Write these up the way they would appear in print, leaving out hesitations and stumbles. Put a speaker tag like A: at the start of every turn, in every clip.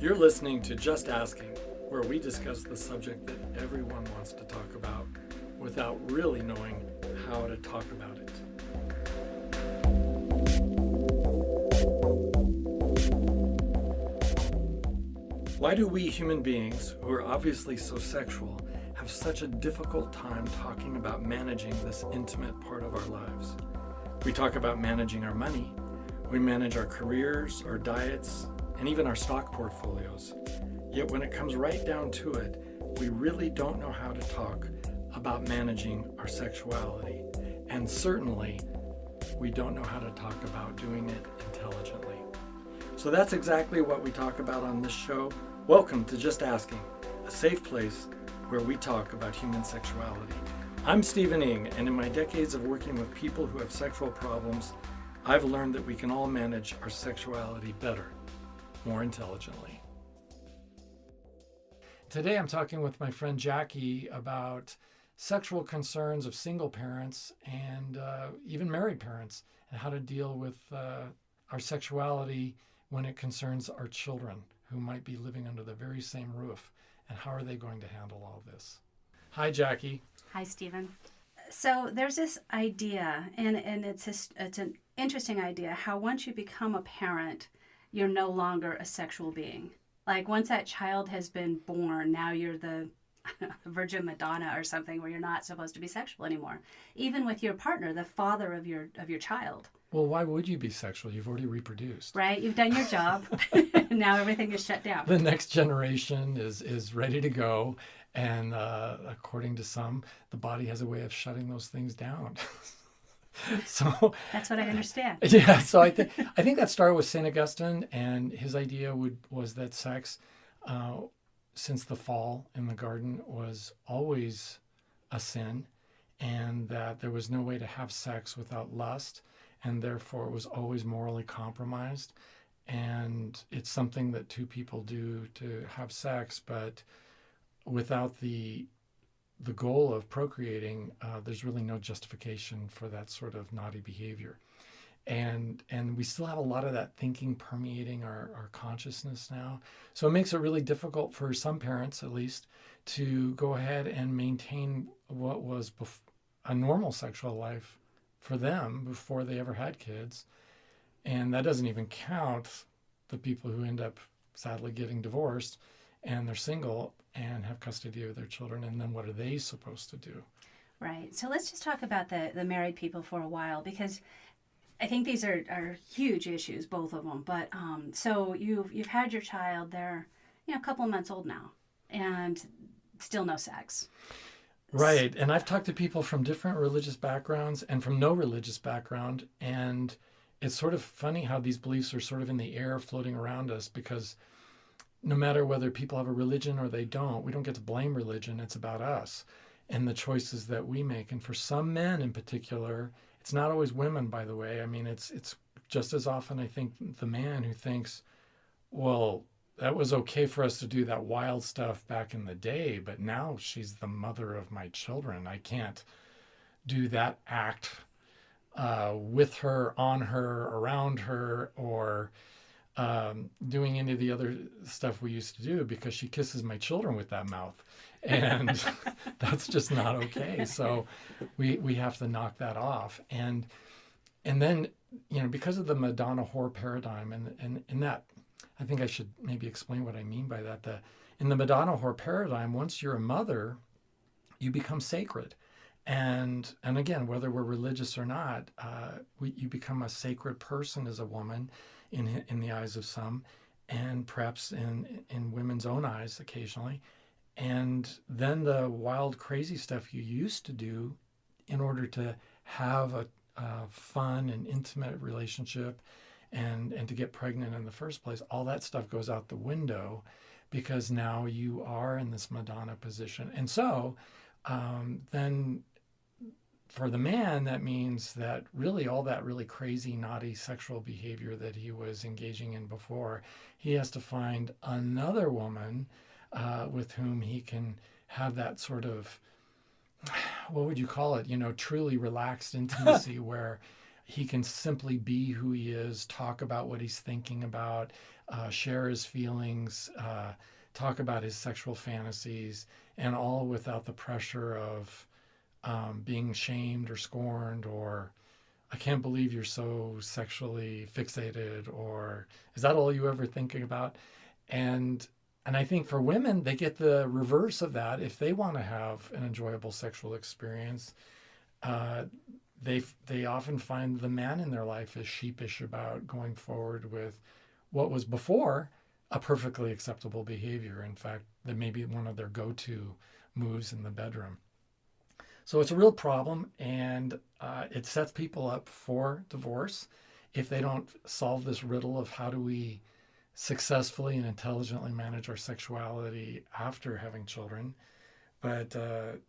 A: You're listening to Just Asking, where we discuss the subject that everyone wants to talk about without really knowing how to talk about it. Why do we human beings, who are obviously so sexual, have such a difficult time talking about managing this intimate part of our lives? We talk about managing our money, we manage our careers, our diets, and even our stock portfolios. Yet when it comes right down to it, we really don't know how to talk about managing our sexuality. And certainly, we don't know how to talk about doing it intelligently. So that's exactly what we talk about on this show. Welcome to Just Asking, a safe place where we talk about human sexuality. I'm Stephen Ng, and in my decades of working with people who have sexual problems, I've learned that we can all manage our sexuality better, more intelligently. Today I'm talking with my friend Jackie about sexual concerns of single parents and even married parents, and how to deal with our sexuality when it concerns our children who might be living under the very same roof, and how are they going to handle all this. Hi, Jackie.
B: Hi, Stephen. So there's this idea, and it's an interesting idea, how once you become a parent, you're no longer a sexual being. Like once that child has been born, now you're the Virgin Madonna or something, where you're not supposed to be sexual anymore. Even with your partner, the father of your child.
A: Well, why would you be sexual? You've already reproduced.
B: Right? You've done your job. Now everything is shut down.
A: The next generation is ready to go. And according to some, the body has a way of shutting those things down. So
B: that's what I understand.
A: Yeah. So I think that started with St. Augustine, and his idea was that sex, since the fall in the garden, was always a sin, and that there was no way to have sex without lust, and therefore it was always morally compromised. And it's something that two people do to have sex, but without the goal of procreating, there's really no justification for that sort of naughty behavior. And we still have a lot of that thinking permeating our consciousness now. So it makes it really difficult for some parents, at least, to go ahead and maintain what was a normal sexual life for them before they ever had kids. And that doesn't even count the people who end up sadly getting divorced and they're single and have custody of their children. And then what are they supposed to do?
B: Right. So let's just talk about the married people for a while, because I think these are huge issues, both of them. But so you've had your child, they're a couple of months old now, and still no sex.
A: Right. And I've talked to people from different religious backgrounds and from no religious background, and it's sort of funny how these beliefs are sort of in the air floating around us, because no matter whether people have a religion or they don't, we don't get to blame religion. It's about us and the choices that we make. And for some men in particular, it's not always women, by the way. I mean, it's just as often, I think, the man who thinks, well, that was okay for us to do that wild stuff back in the day, but now she's the mother of my children. I can't do that act with her, on her, around her, or doing any of the other stuff we used to do, because she kisses my children with that mouth, and that's just not okay. So we have to knock that off. And then, because of the Madonna whore paradigm, and in that, I think I should maybe explain what I mean by that. In the Madonna whore paradigm, once you're a mother, you become sacred. And again, whether we're religious or not, you become a sacred person as a woman in the eyes of some, and perhaps in women's own eyes occasionally. And then the wild, crazy stuff you used to do in order to have a fun and intimate relationship and to get pregnant in the first place, all that stuff goes out the window, because now you are in this Madonna position. And so then for the man, that means that really all that really crazy, naughty sexual behavior that he was engaging in before, he has to find another woman with whom he can have that sort of, what would you call it, truly relaxed intimacy where he can simply be who he is, talk about what he's thinking about, share his feelings, talk about his sexual fantasies, and all without the pressure of being shamed or scorned, or I can't believe you're so sexually fixated, or is that all you ever thinking about? And and I think for women, they get the reverse of that. If they want to have an enjoyable sexual experience, uh, they often find the man in their life is sheepish about going forward with what was before a perfectly acceptable behavior. In fact, that may be one of their go-to moves in the bedroom. So it's a real problem, and it sets people up for divorce if they don't solve this riddle of how do we successfully and intelligently manage our sexuality after having children. But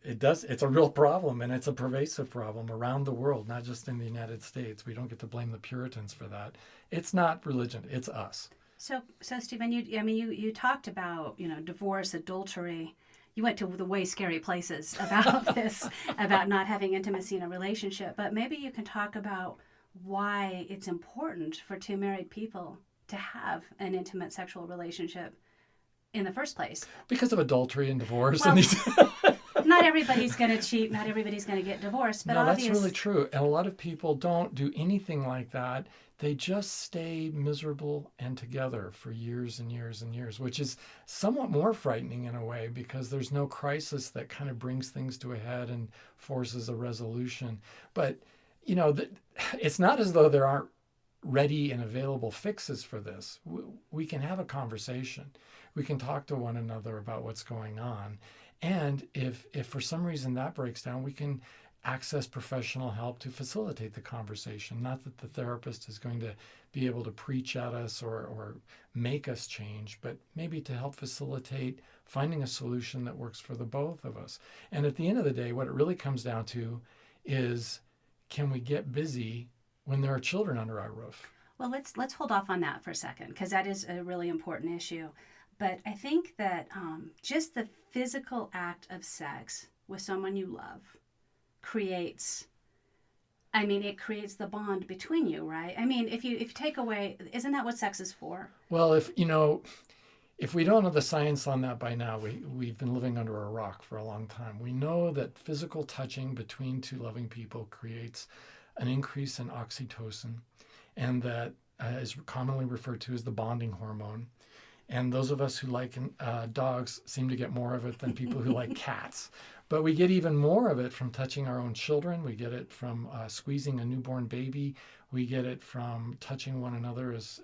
A: it's a real problem, and it's a pervasive problem around the world, not just in the United States. We don't get to blame the Puritans for that. It's not religion, it's us.
B: So Stephen, you talked about, divorce, adultery. You went to the way scary places about this, about not having intimacy in a relationship. But maybe you can talk about why it's important for two married people to have an intimate sexual relationship in the first place.
A: Because of adultery and divorce.
B: Well,
A: and these
B: not everybody's going to cheat. Not everybody's going to get divorced. But
A: no, that's really true. And a lot of people don't do anything like that. They just stay miserable and together for years and years and years, which is somewhat more frightening in a way because there's no crisis that kind of brings things to a head and forces a resolution. But, it's not as though there aren't ready and available fixes for this. We can have a conversation. We can talk to one another about what's going on. And if for some reason that breaks down, we can access professional help to facilitate the conversation. Not that the therapist is going to be able to preach at us or make us change, but maybe to help facilitate finding a solution that works for the both of us. And at the end of the day, what it really comes down to is, can we get busy when there are children under our roof?
B: Well, let's hold off on that for a second, because that is a really important issue. But I think that just the physical act of sex with someone you love creates the bond between you, right? I mean, if you take away, isn't that what sex is for?
A: Well, if we don't know the science on that by now, we've been living under a rock for a long time. We know that physical touching between two loving people creates an increase in oxytocin, and that is commonly referred to as the bonding hormone. And those of us who like dogs seem to get more of it than people who like cats. But we get even more of it from touching our own children. We get it from squeezing a newborn baby. We get it from touching one another as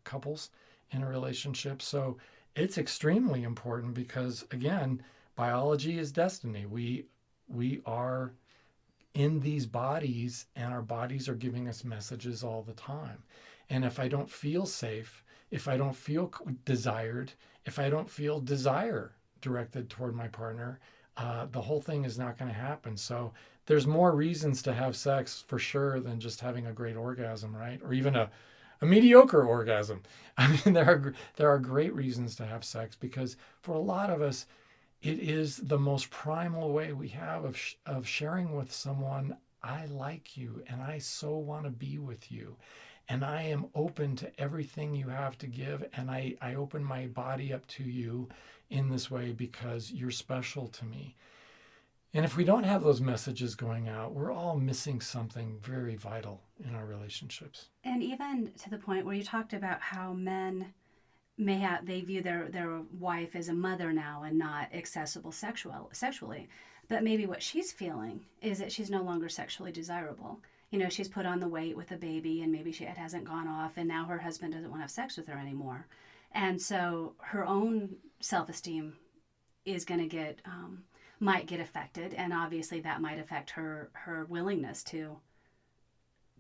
A: couples in a relationship. So it's extremely important because, again, biology is destiny. We are in these bodies, and our bodies are giving us messages all the time. And if I don't feel safe, if I don't feel desired, if I don't feel desire directed toward my partner, the whole thing is not going to happen. So there's more reasons to have sex for sure than just having a great orgasm, right? Or even a mediocre orgasm. I mean, there are great reasons to have sex because for a lot of us, it is the most primal way we have of sharing with someone, I like you and I so want to be with you. And I am open to everything you have to give. And I open my body up to you in this way because you're special to me. And if we don't have those messages going out, we're all missing something very vital in our relationships.
B: And even to the point where you talked about how men they view their wife as a mother now and not accessible sexually. But maybe what she's feeling is that she's no longer sexually desirable. She's put on the weight with a baby, and maybe it hasn't gone off, and now her husband doesn't want to have sex with her anymore. And so her own self-esteem is going to might get affected, and obviously that might affect her willingness to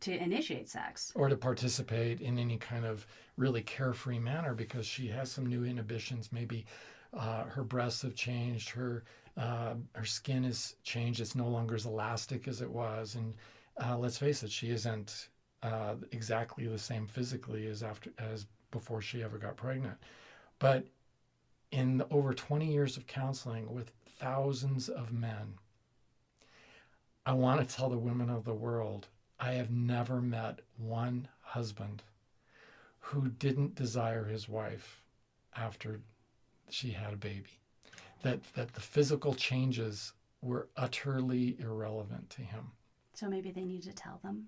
B: initiate sex.
A: Or to participate in any kind of really carefree manner because she has some new inhibitions. Maybe her breasts have changed, her skin has changed. It's no longer as elastic as it was. And let's face it, she isn't exactly the same physically as before she ever got pregnant. But in over 20 years of counseling with thousands of men, I want to tell the women of the world, I have never met one husband who didn't desire his wife after she had a baby. That the physical changes were utterly irrelevant to him.
B: So maybe they need to tell them.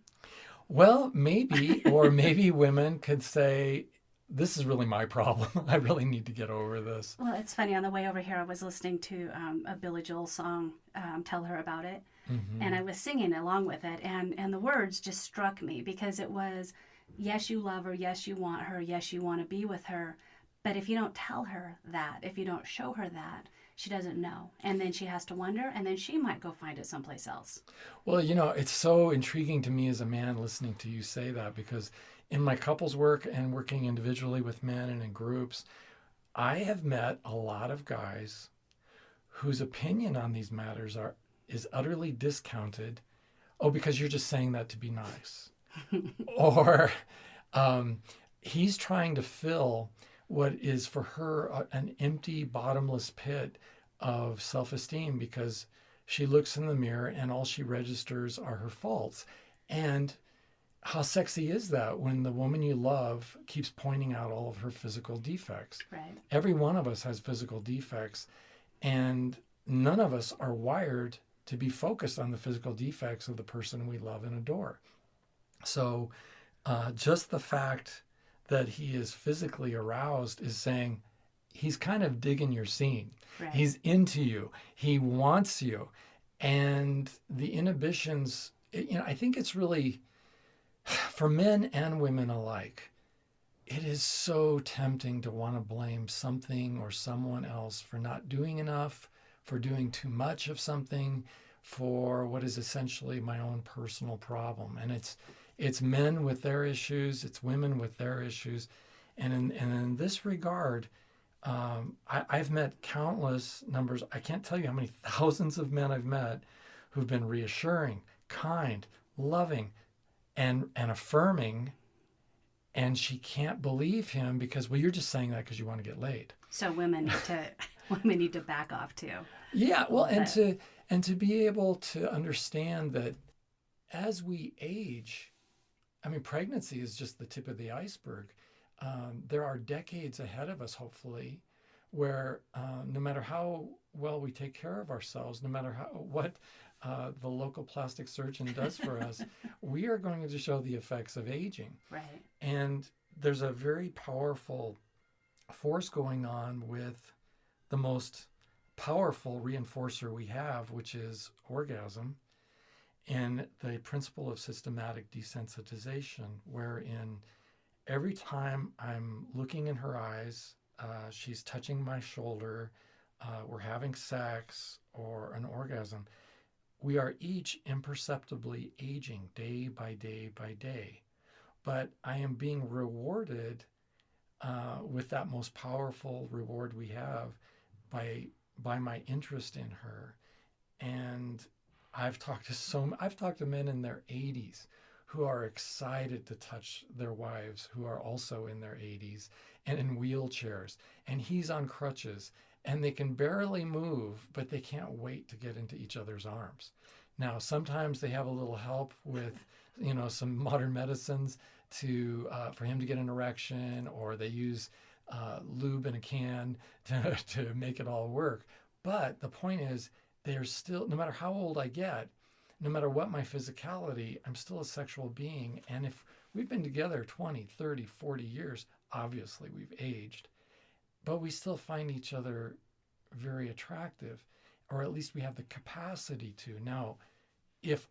A: Well, maybe, or maybe women could say, this is really my problem. I really need to get over this.
B: Well, it's funny. On the way over here, I was listening to a Billy Joel song, Tell Her About It.
A: Mm-hmm.
B: And I was singing along with it. And the words just struck me because it was, yes, you love her. Yes, you want her. Yes, you want to be with her. But if you don't tell her that, if you don't show her that, she doesn't know. And then she has to wonder, and then she might go find it someplace else.
A: Well, it's so intriguing to me as a man listening to you say that, because in my couples work and working individually with men and in groups, I have met a lot of guys whose opinion on these matters is utterly discounted. Oh, because you're just saying that to be nice. Or he's trying to fill what is for her an empty, bottomless pit of self-esteem, because she looks in the mirror and all she registers are her faults. And how sexy is that when the woman you love keeps pointing out all of her physical defects?
B: Right.
A: Every one of us has physical defects, and none of us are wired to be focused on the physical defects of the person we love and adore. So just the fact that he is physically aroused is saying he's kind of digging your scene.
B: Right.
A: He's into you. He wants you. And the inhibitions, I think it's really, for men and women alike, it is so tempting to want to blame something or someone else for not doing enough, for doing too much of something, for what is essentially my own personal problem. And it's men with their issues, it's women with their issues. And in this regard, I've met countless numbers. I can't tell you how many thousands of men I've met who've been reassuring, kind, loving, and affirming. And she can't believe him because, well, you're just saying that because you want to get laid.
B: So women need to back off too.
A: Yeah, well, and to be able to understand that as we age, I mean, pregnancy is just the tip of the iceberg. There are decades ahead of us, hopefully, where no matter how well we take care of ourselves, no matter what the local plastic surgeon does for us, we are going to show the effects of aging.
B: Right.
A: And there's a very powerful force going on with the most powerful reinforcer we have, which is orgasm, and the principle of systematic desensitization, wherein every time I'm looking in her eyes, she's touching my shoulder, we're having sex or an orgasm, we are each imperceptibly aging day by day by day. But I am being rewarded with that most powerful reward we have by my interest in her. And I've talked to men in their 80s who are excited to touch their wives who are also in their 80s and in wheelchairs. And he's on crutches and they can barely move, but they can't wait to get into each other's arms. Now, sometimes they have a little help with, some modern medicines for him to get an erection, or they use lube in a can to make it all work. But the point is, they're still, no matter how old I get, no matter what my physicality, I'm still a sexual being. And if we've been together 20, 30, 40 years, obviously we've aged, but we still find each other very attractive, or at least we have the capacity to. Now, if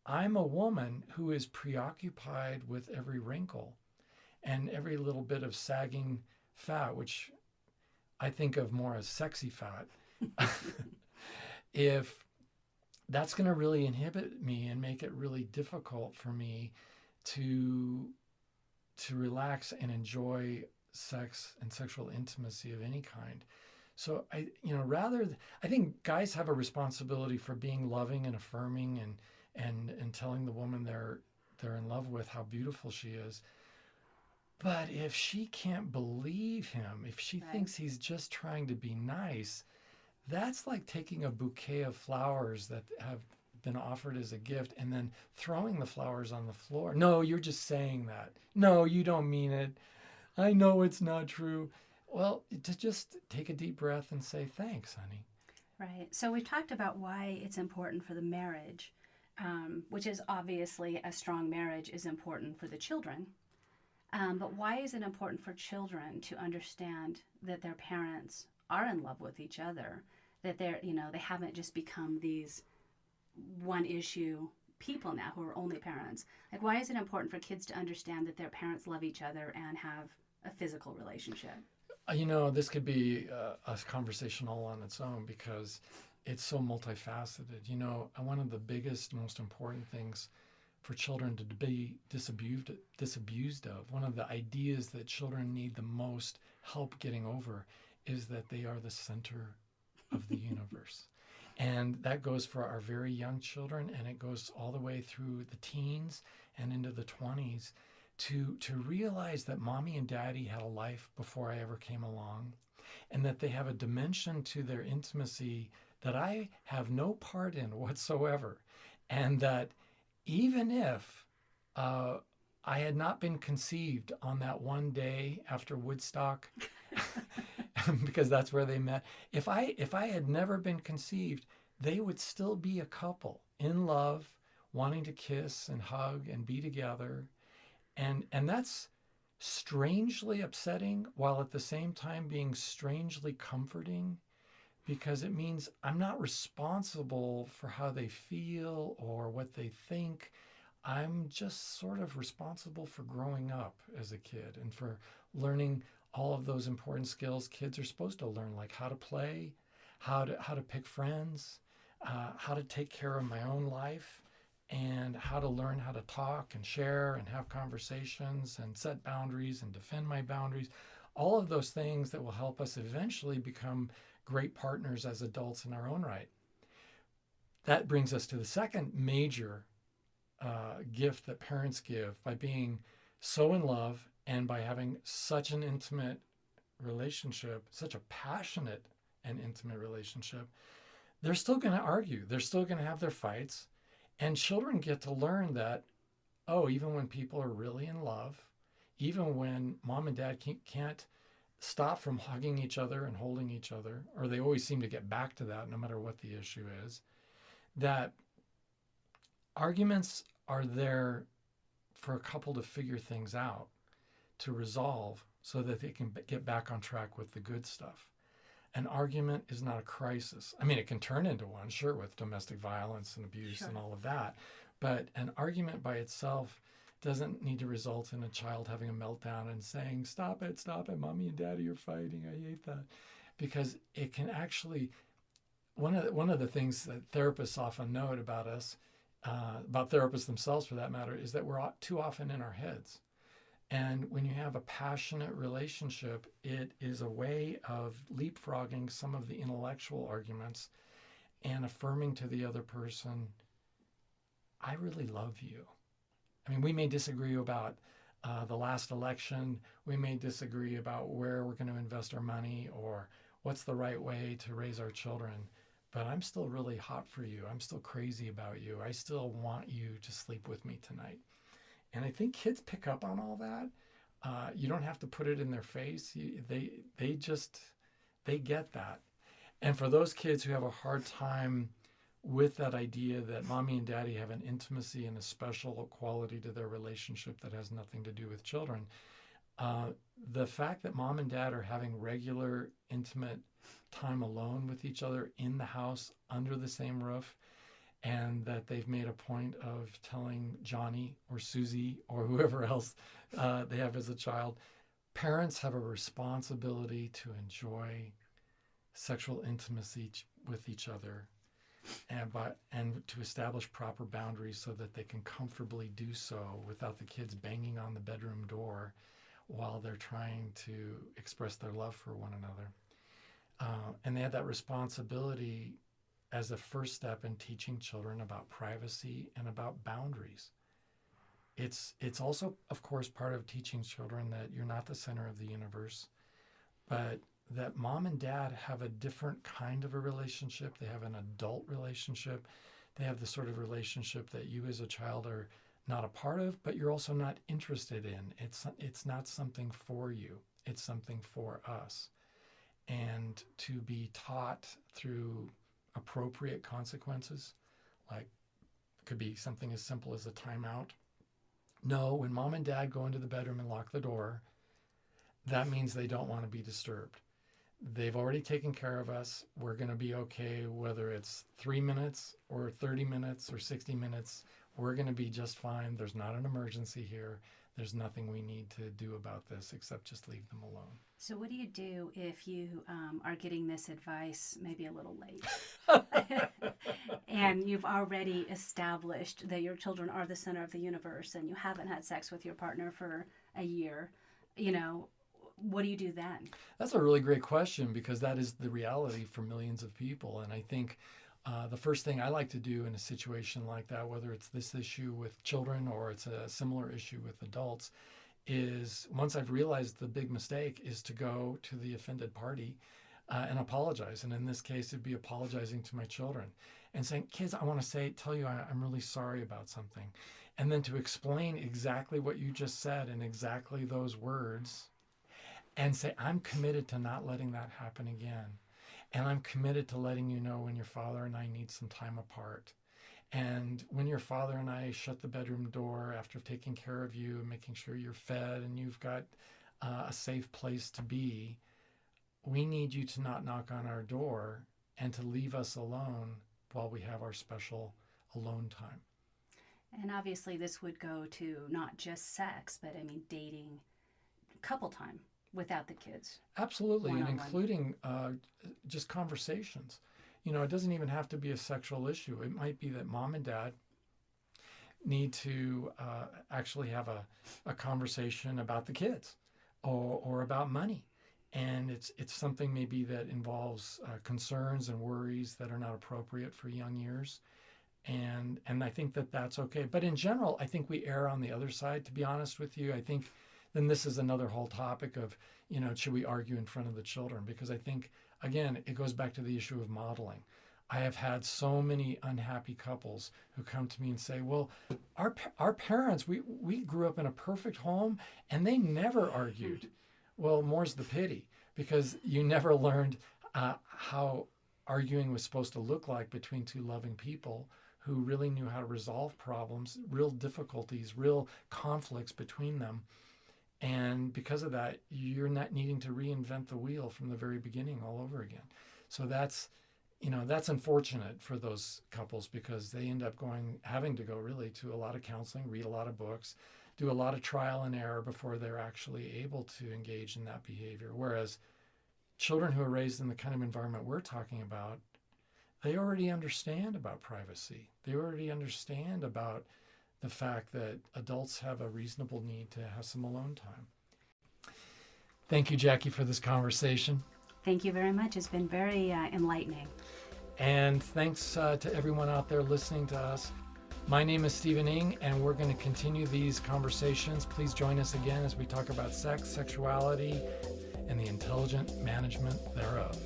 A: I'm a woman who is preoccupied with every wrinkle and every little bit of sagging fat, which I think of more as sexy fat, if that's going to really inhibit me and make it really difficult for me to relax and enjoy sex and sexual intimacy of any kind. So I think guys have a responsibility for being loving and affirming and telling the woman they're in love with how beautiful she is. But if she can't believe him, if she thinks he's just trying to be nice, that's like taking a bouquet of flowers that have been offered as a gift and then throwing the flowers on the floor. No, you're just saying that. No, you don't mean it. I know it's not true. Well, to just take a deep breath and say, thanks, honey.
B: Right. So we've talked about why it's important for the marriage, which is obviously a strong marriage is important for the children. But why is it important for children to understand that their parents are in love with each other, that they haven't just become these one issue people now who are only parents? Like, why is it important for kids to understand that their parents love each other and have a physical relationship?
A: This could be a conversation all on its own because it's so multifaceted. One of the biggest, most important things for children to be disabused of, one of the ideas that children need the most help getting over, is that they are the center of the universe. And that goes for our very young children, and it goes all the way through the teens and into the 20s. To realize that mommy and daddy had a life before I ever came along, and that they have a dimension to their intimacy that I have no part in whatsoever. And that even if I had not been conceived on that one day after Woodstock, because that's where they met, if I had never been conceived, they would still be a couple in love, wanting to kiss and hug and be together. And that's strangely upsetting, while at the same time being strangely comforting, because it means I'm not responsible for how they feel or what they think. I'm just sort of responsible for growing up as a kid and for learning all of those important skills kids are supposed to learn, like how to play, how to pick friends, how to take care of my own life, and how to learn how to talk and share and have conversations and set boundaries and defend my boundaries. All of those things that will help us eventually become great partners as adults in our own right. That brings us to the second major gift that parents give by being so in love and by having such an intimate relationship, such a passionate and intimate relationship. They're still going to argue. They're still going to have their fights. And children get to learn that, even when people are really in love, even when mom and dad can't stop from hugging each other and holding each other, or they always seem to get back to that no matter what the issue is, that arguments are there for a couple to figure things out, to resolve so that they can get back on track with the good stuff. An argument is not a crisis. I mean, it can turn into one, sure, with domestic violence and abuse and all of that. But an argument by itself doesn't need to result in a child having a meltdown and saying, stop it, mommy and daddy are fighting, I hate that. Because it can actually, one of the things that therapists often note about us, about therapists themselves for that matter, is that we're too often in our heads. And when you have a passionate relationship, it is a way of leapfrogging some of the intellectual arguments and affirming to the other person, I really love you. I mean, we may disagree about the last election. We may disagree about where we're going to invest our money or what's the right way to raise our children. But I'm still really hot for you. I'm still crazy about you. I still want you to sleep with me tonight. And I think kids pick up on all that. You don't have to put it in their face. They get that. And for those kids who have a hard time with that idea that mommy and daddy have an intimacy and a special quality to their relationship that has nothing to do with children, the fact that mom and dad are having regular, intimate time alone with each other in the house under the same roof, and that they've made a point of telling Johnny or Susie or whoever else they have as a child, parents have a responsibility to enjoy sexual intimacy with each other and to establish proper boundaries so that they can comfortably do so without the kids banging on the bedroom door while they're trying to express their love for one another. And they have that responsibility as a first step in teaching children about privacy and about boundaries. It's also, of course, part of teaching children that you're not the center of the universe, but that mom and dad have a different kind of a relationship. They have an adult relationship they have the sort of relationship that you as a child are not a part of, but you're also not interested in. It's not something for you. It's something for us. And to be taught through appropriate consequences, like could be something as simple as a timeout. No, when mom and dad go into the bedroom and lock the door, that means they don't want to be disturbed. They've already taken care of us. We're going to be okay, whether it's 3 minutes or 30 minutes or 60 minutes. We're going to be just fine. There's not an emergency here. There's nothing we need to do about this except just leave them alone.
B: So what do you do if you are getting this advice maybe a little late? And you've already established that your children are the center of the universe and you haven't had sex with your partner for a year, what do you do then?
A: That's a really great question, because that is the reality for millions of people. And I think the first thing I like to do in a situation like that, whether it's this issue with children or it's a similar issue with adults, is once I've realized the big mistake, is to go to the offended party and apologize. And in this case, it'd be apologizing to my children and saying, kids, I want to tell you I'm really sorry about something. And then to explain exactly what you just said in exactly those words, and say, I'm committed to not letting that happen again. And I'm committed to letting you know when your father and I need some time apart. And when your father and I shut the bedroom door after taking care of you and making sure you're fed and you've got a safe place to be, we need you to not knock on our door and to leave us alone while we have our special alone time.
B: And obviously this would go to not just sex, but dating, couple time without the kids.
A: Absolutely,
B: One-on-one.
A: and including just conversations. It doesn't even have to be a sexual issue. It might be that mom and dad need to actually have a conversation about the kids or about money. And it's something maybe that involves concerns and worries that are not appropriate for young years. And I think that that's okay. But in general, I think we err on the other side, to be honest with you. I think then this is another whole topic of, should we argue in front of the children? Because I think, again, it goes back to the issue of modeling. I have had so many unhappy couples who come to me and say, well, our parents, we grew up in a perfect home and they never argued. Well, more's the pity, because you never learned how arguing was supposed to look like between two loving people who really knew how to resolve problems, real difficulties, real conflicts between them. And because of that, you're not needing to reinvent the wheel from the very beginning all over again. So that's unfortunate for those couples, because they end up having to go really to a lot of counseling, read a lot of books, do a lot of trial and error before they're actually able to engage in that behavior. Whereas children who are raised in the kind of environment we're talking about, they already understand about privacy. They already understand about the fact that adults have a reasonable need to have some alone time. Thank you, Jackie, for this conversation.
B: Thank you very much. It's been very enlightening.
A: And thanks to everyone out there listening to us. My name is Stephen Ng, and we're going to continue these conversations. Please join us again as we talk about sex, sexuality, and the intelligent management thereof.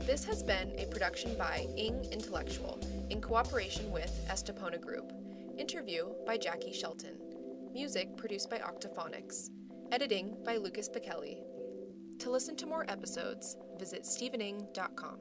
C: This has been a production by Ng Intellectual in cooperation with Estepona Group. Interview by Jackie Shelton. Music produced by Octophonics. Editing by Lucas Pichelli. To listen to more episodes, visit stephening.com.